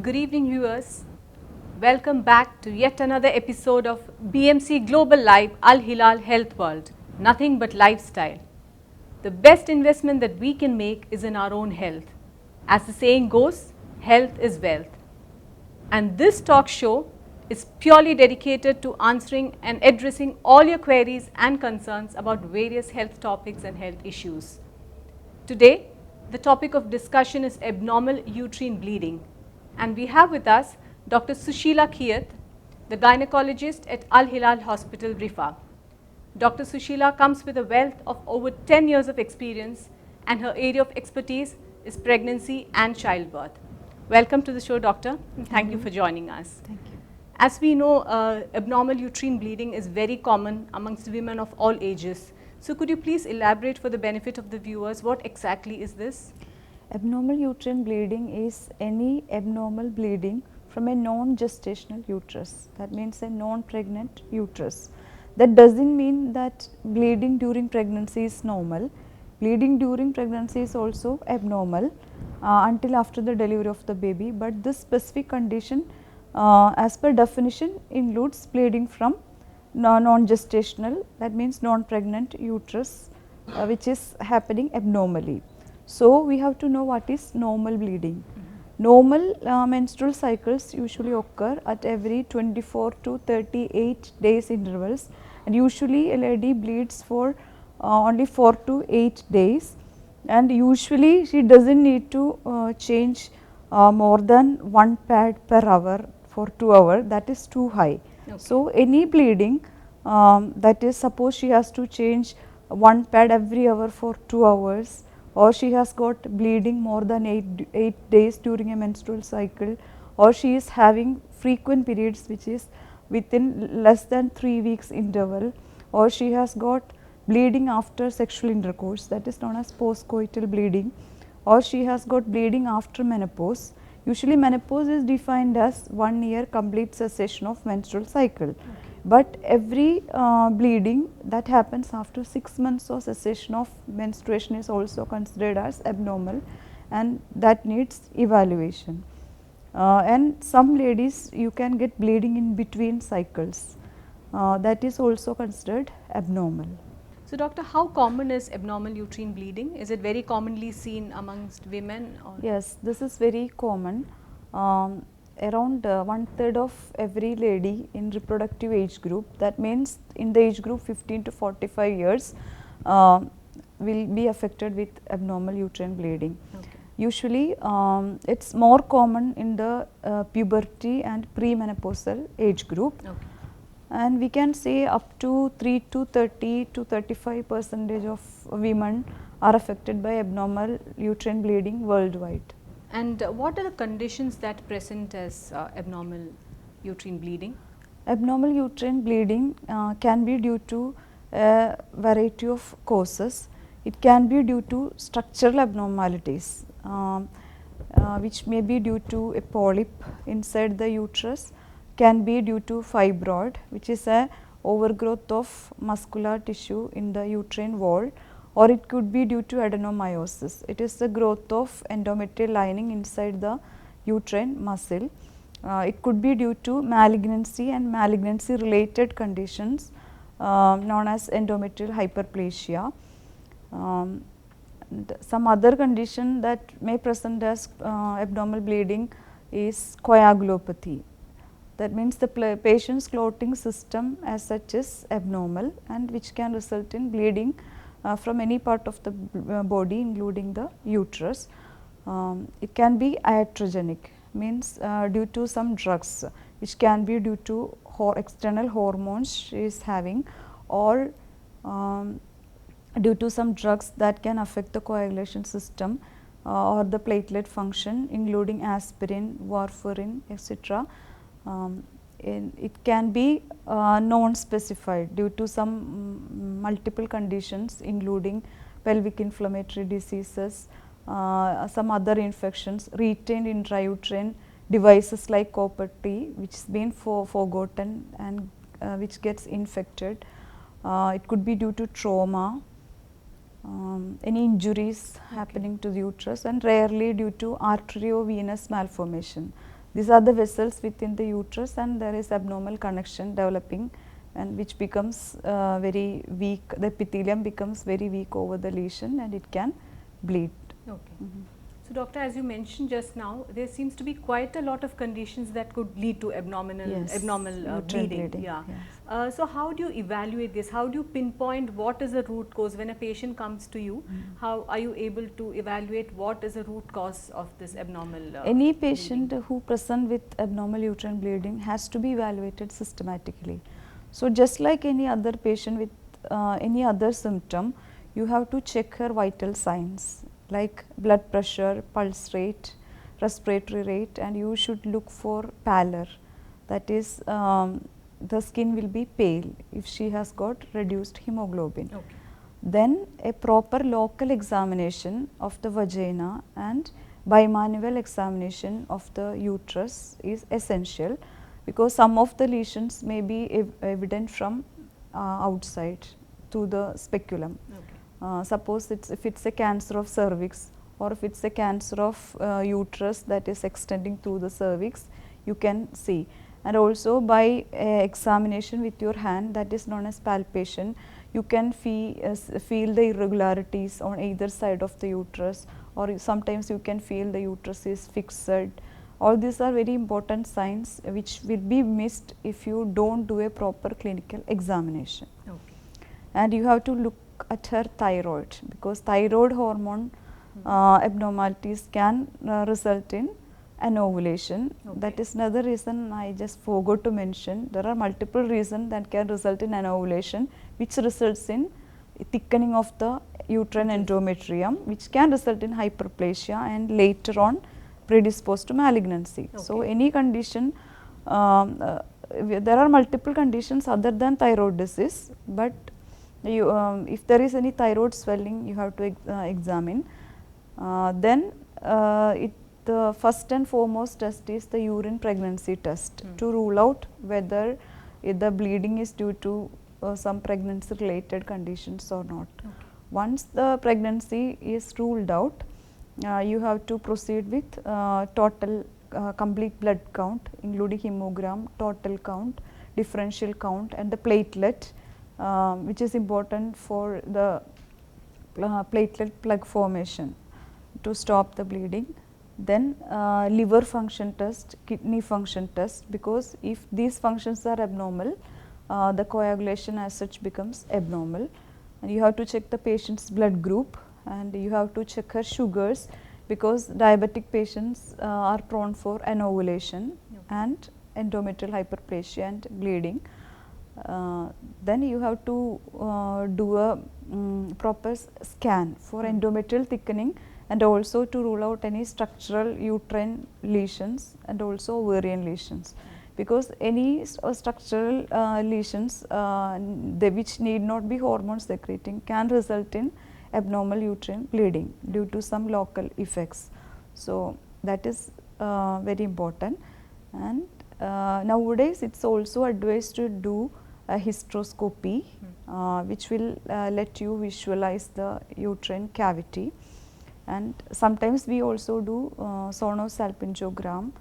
Good evening, viewers. Welcome back to yet another episode of BMC Global Live AL-HILAL Health World. Nothing but lifestyle. The best investment that we can make is in our own health. As the saying goes, health is wealth. And this talk show is purely dedicated to answering and addressing all your queries and concerns about various health topics and health issues. Today, the topic of discussion is abnormal uterine bleeding, and we have with us Dr. Suseela Kiyyath, the gynecologist at AL-HILAL Hospital, Riffa. Dr. Suseela comes with a wealth of over 10 years of experience, and her area of expertise is pregnancy and childbirth. Welcome to the show, doctor, and thank you for joining us. Thank you. As we know, abnormal uterine bleeding is very common amongst women of all ages. So could you please elaborate for the benefit of the viewers, what exactly is this? Abnormal uterine bleeding is any abnormal bleeding from a non-gestational uterus. That means a non-pregnant uterus. That doesn't mean that bleeding during pregnancy is normal. Bleeding during pregnancy is also abnormal until after the delivery of the baby. But this specific condition, as per definition, includes bleeding from non-gestational, that means non-pregnant uterus, which is happening abnormally. So we have to know what is normal bleeding. Normal menstrual cycles usually occur at every 24 to 38 days intervals, and usually a lady bleeds for only 4 to 8 days, and usually she doesn't need to change more than one pad per hour for 2 hours. That is too high. Okay. So any bleeding, that is, suppose she has to change one pad every hour for 2 hours, or she has got bleeding more than 8 days during a menstrual cycle, or she is having frequent periods which is within less than 3 weeks interval, or she has got bleeding after sexual intercourse, that is known as postcoital bleeding, or she has got bleeding after menopause. Usually menopause is defined as 1 year complete cessation of menstrual cycle. Okay. But every bleeding that happens after 6 months of cessation of menstruation is also considered as abnormal, and that needs evaluation. And some ladies, you can get bleeding in between cycles, that is also considered abnormal. So doctor, how common is abnormal uterine bleeding? Is it very commonly seen amongst women? Or? Yes, this is very common. Around 1/3 of every lady in reproductive age group, that means in the age group 15 to 45 years, will be affected with abnormal uterine bleeding. Okay. Usually it is more common in the puberty and premenopausal age group. Okay. And we can say up to 3 to 30 to 35% of women are affected by abnormal uterine bleeding worldwide. And what are the conditions that present as abnormal uterine bleeding? Abnormal uterine bleeding can be due to a variety of causes. It can be due to structural abnormalities, which may be due to a polyp inside the uterus, can be due to fibroid, which is a overgrowth of muscular tissue in the uterine wall, or it could be due to adenomyosis. It is the growth of endometrial lining inside the uterine muscle. It could be due to malignancy and malignancy related conditions known as endometrial hyperplasia. Some other condition that may present as abnormal bleeding is coagulopathy. That means the patient's clotting system as such is abnormal, and which can result in bleeding from any part of the body including the uterus. It can be iatrogenic, means due to some drugs, which can be due to external hormones she is having, or due to some drugs that can affect the coagulation system or the platelet function, including aspirin, warfarin, etc. It can be non-specified due to some multiple conditions, including pelvic inflammatory diseases, some other infections, retained intrauterine devices like copper T, which has been forgotten and which gets infected. It could be due to trauma, any injuries happening to the uterus, and rarely due to arteriovenous malformation. These are the vessels within the uterus, and there is abnormal connection developing, and which becomes very weak. The epithelium becomes very weak over the lesion, and it can bleed. Okay. So, doctor, as you mentioned just now, there seems to be quite a lot of conditions that could lead to abnormal Uterine bleeding. Yeah. yes. So, how do you evaluate this? How do you pinpoint what is the root cause when a patient comes to you? How are you able to evaluate what is the root cause of this abnormal? Any patient who present with abnormal uterine bleeding has to be evaluated systematically. So, just like any other patient with any other symptom, you have to check her vital signs like blood pressure, pulse rate, respiratory rate, and you should look for pallor. That is, the skin will be pale if she has got reduced hemoglobin. Okay. Then a proper local examination of the vagina and bimanual examination of the uterus is essential, because some of the lesions may be evident from outside to the speculum. Okay. Suppose if it's a cancer of cervix, or if it's a cancer of uterus that is extending through the cervix, you can see. And also by examination with your hand, that is known as palpation, you can feel the irregularities on either side of the uterus, or sometimes you can feel the uterus is fixed. All these are very important signs which will be missed if you don't do a proper clinical examination. Okay. And you have to look at her thyroid, because thyroid hormone abnormalities can result in anovulation. Okay. That is another reason I just forgot to mention. There are multiple reasons that can result in anovulation, which results in thickening of the uterine endometrium, which can result in hyperplasia and later on predisposed to malignancy. Okay. So, any condition, there are multiple conditions other than thyroid disease, but you, if there is any thyroid swelling, you have to examine. Then the first and foremost test is the urine pregnancy test to rule out whether the bleeding is due to some pregnancy related conditions or not. Okay. Once the pregnancy is ruled out, you have to proceed with total complete blood count, including hemogram, total count, differential count, and the platelet, which is important for the platelet plug formation to stop the bleeding. Then liver function test, kidney function test, because if these functions are abnormal, the coagulation as such becomes abnormal. And you have to check the patient's blood group, and you have to check her sugars, because diabetic patients are prone for anovulation and endometrial hyperplasia and bleeding. Then you have to do a proper scan for endometrial thickening, and also to rule out any structural uterine lesions and also ovarian lesions, because any structural lesions which need not be hormone secreting can result in abnormal uterine bleeding due to some local effects. So, that is very important. And nowadays it is also advised to do a hysteroscopy, which will let you visualize the uterine cavity. And sometimes we also do sonosalpingogram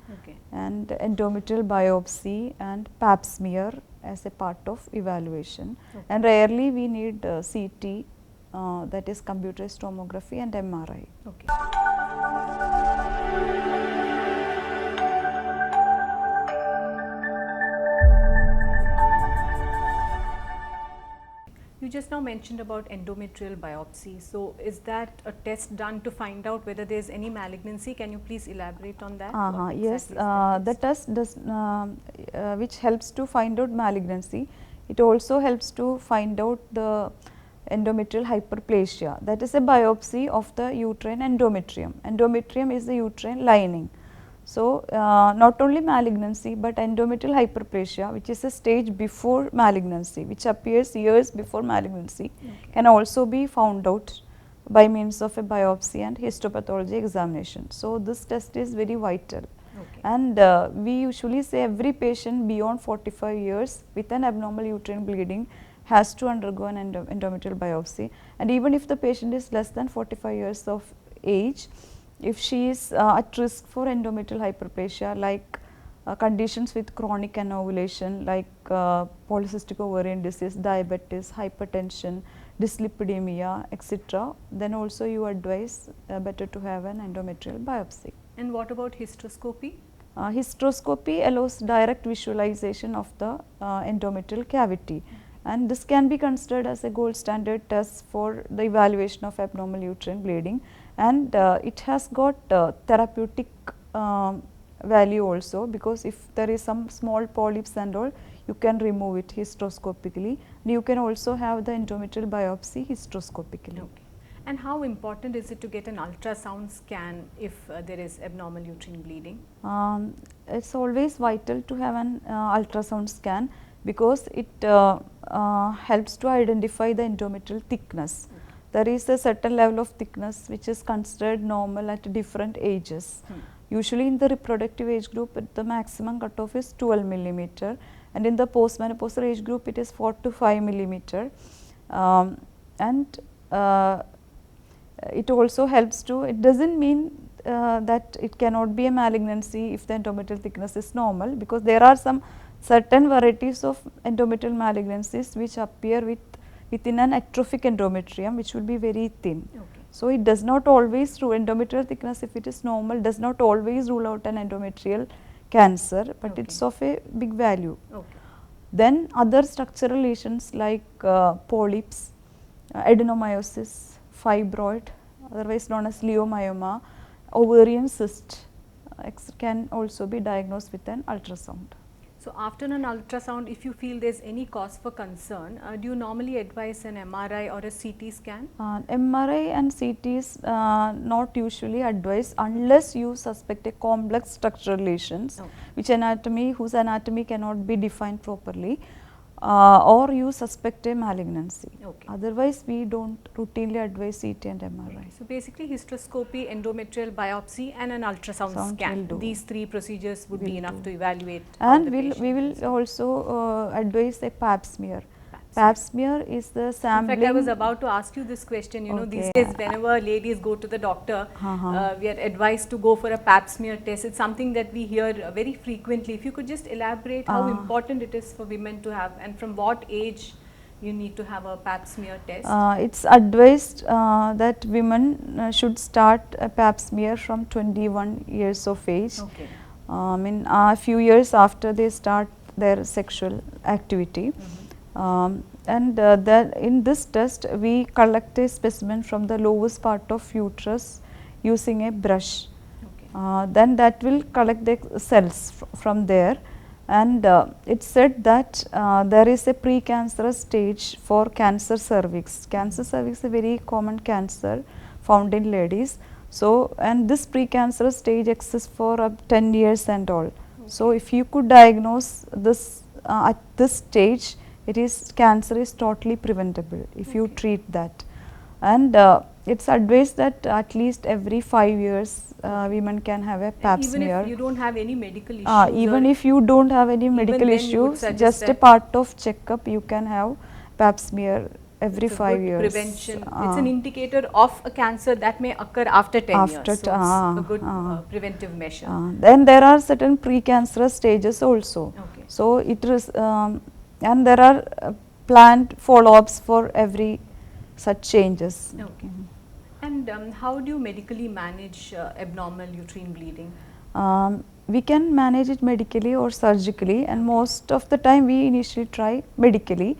and endometrial biopsy and pap smear as a part of evaluation. And rarely we need CT, that is computerized tomography, and MRI. Okay. You just now mentioned about endometrial biopsy. So, is that a test done to find out whether there is any malignancy? Can you please elaborate on that? Yes, the test does, which helps to find out malignancy. It also helps to find out the endometrial hyperplasia. That is a biopsy of the uterine endometrium. Endometrium is the uterine lining. So, not only malignancy, but endometrial hyperplasia, which is a stage before malignancy, which appears years before malignancy, can also be found out by means of a biopsy and histopathology examination. So, this test is very vital. And we usually say every patient beyond 45 years with an abnormal uterine bleeding has to undergo an endometrial biopsy. And even if the patient is less than 45 years of age, if she is at risk for endometrial hyperplasia, like conditions with chronic anovulation like polycystic ovarian disease, diabetes, hypertension, dyslipidemia, etc., then also you advise better to have an endometrial biopsy. And what about hysteroscopy? Hysteroscopy allows direct visualization of the endometrial cavity, and this can be considered as a gold standard test for the evaluation of abnormal uterine bleeding, and it has got therapeutic value also, because if there is some small polyps and all, you can remove it hysteroscopically. You can also have the endometrial biopsy hysteroscopically. Okay. And how important is it to get an ultrasound scan if there is abnormal uterine bleeding? It's always vital to have an ultrasound scan, because it helps to identify the endometrial thickness. Okay. There is a certain level of thickness which is considered normal at different ages. Usually in the reproductive age group, the maximum cutoff is 12 millimeter, and in the postmenopausal age group it is 4 to 5 millimeter. And it also helps to, it does not mean that it cannot be a malignancy if the endometrial thickness is normal, because there are some certain varieties of endometrial malignancies which appear within an atrophic endometrium, which will be very thin. Okay. So, it does not always rule endometrial thickness, if it is normal, does not always rule out an endometrial cancer, but Okay. it is of a big value. Okay. Then other structural lesions like polyps, adenomyosis, fibroid, otherwise known as leiomyoma, ovarian cyst can also be diagnosed with an ultrasound. So, after an ultrasound, if you feel there is any cause for concern, do you normally advise an MRI or a CT scan? MRI and CT is not usually advised unless you suspect a complex structural lesions, Okay. whose anatomy cannot be defined properly, or you suspect a malignancy. Okay. Otherwise, we do not routinely advise CT and MRI. So, basically hysteroscopy, endometrial biopsy and an ultrasound Sound will scan. do. These three procedures would Will be enough do. to evaluate how And the we patient is. will also advise a pap smear. Pap Pap smear is the In sampling. fact, I was about to ask you this question. You know, these Okay. days, whenever ladies go to the doctor, Uh-huh. we are advised to go for a pap smear test. It's something that we hear very frequently. If you could just elaborate how important it is for women to have, and from what age you need to have a pap smear test. It's advised that women should start a pap smear from 21 years of age. Okay. In a few years after they start their sexual activity. And that in this test we collect a specimen from the lowest part of uterus using a brush. Okay. Then that will collect the cells from there, and it said that there is a precancerous stage for cancer cervix. Cancer cervix is a very common cancer found in ladies. So, and this precancerous stage exists for 10 years and all. Okay. So, if you could diagnose this at this stage, it is cancer is totally preventable if you treat that. And it's advised that at least every 5 years women can have a pap even smear. if you don't have any medical issues. Even if you don't have any medical then you would issues, suggest just a that part of checkup, you can have pap smear every it's a 5 good years. prevention. It's an indicator of a cancer that may occur after 10 After years. So, it's a good preventive measure. Then there are certain precancerous stages also. Okay. So, it is and there are planned follow-ups for every such changes. Okay. And how do you medically manage abnormal uterine bleeding? We can manage it medically or surgically, and most of the time we initially try medically,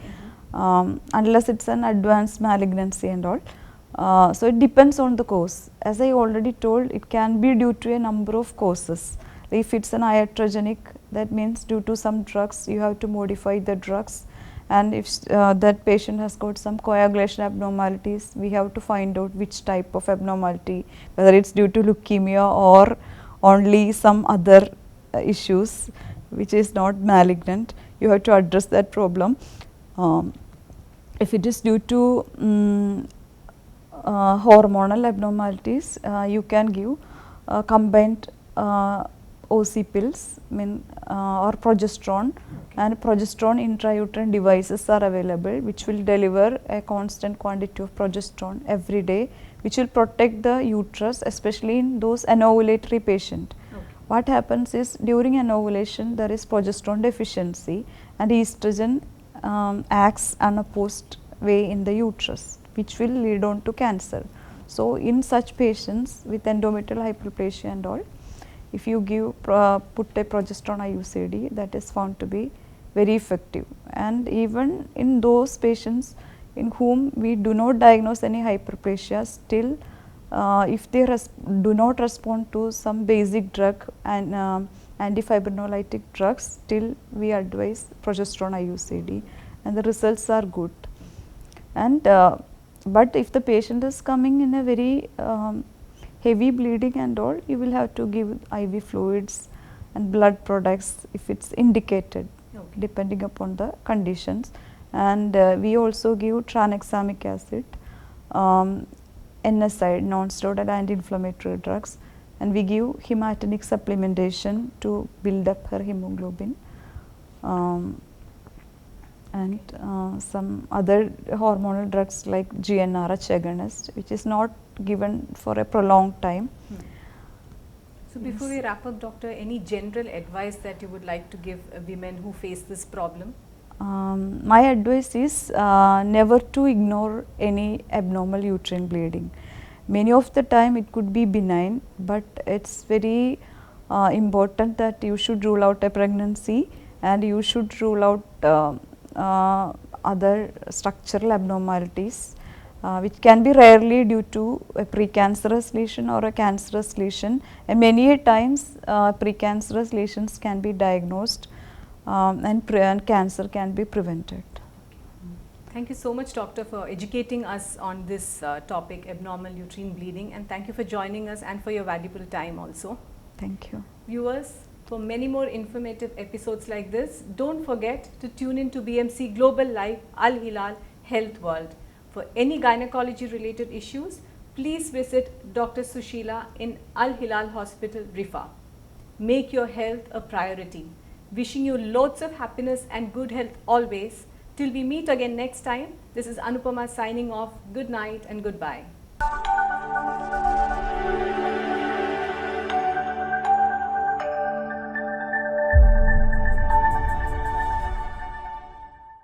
unless it's an advanced malignancy and all. So, it depends on the cause. As I already told, it can be due to a number of causes. If it's an iatrogenic, that means due to some drugs, you have to modify the drugs. And if that patient has got some coagulation abnormalities, we have to find out which type of abnormality, whether it's due to leukemia or only some other issues which is not malignant. You have to address that problem. If it is due to hormonal abnormalities, you can give combined OC pills, or progesterone, and progesterone intrauterine devices are available which will deliver a constant quantity of progesterone every day, which will protect the uterus, especially in those anovulatory patients. Okay. What happens is during an ovulation there is progesterone deficiency and estrogen acts unopposed way in the uterus, which will lead on to cancer. So, in such patients with endometrial hyperplasia and all, if you put a progesterone IUCD, that is found to be very effective. And even in those patients in whom we do not diagnose any hyperplasia, still if they do not respond to some basic drug and antifibrinolytic drugs, still we advise progesterone IUCD and the results are good. And but if the patient is coming in a very heavy bleeding and all, you will have to give IV fluids and blood products if it is indicated, depending upon the conditions. And we also give tranexamic acid, NSAID, non-steroidal anti-inflammatory drugs, and we give hematinic supplementation to build up her hemoglobin. And some other hormonal drugs like GnRH agonist, which is not given for a prolonged time. So before we wrap up, doctor, any general advice that you would like to give women who face this problem? My advice is never to ignore any abnormal uterine bleeding. Many of the time it could be benign, but it's very important that you should rule out a pregnancy and you should rule out other structural abnormalities, which can be rarely due to a precancerous lesion or a cancerous lesion, and many times precancerous lesions can be diagnosed and cancer can be prevented. Thank you so much, doctor, for educating us on this topic, abnormal uterine bleeding, and thank you for joining us and for your valuable time also. Thank you. Viewers, for many more informative episodes like this, don't forget to tune in to BMC Global Live Al-HILAL Health World. For any gynecology related issues, please visit Dr. Suseela in Al-HILAL Hospital, Riffa. Make your health a priority. Wishing you loads of happiness and good health always. Till we meet again next time, this is Anupama signing off. Good night and goodbye.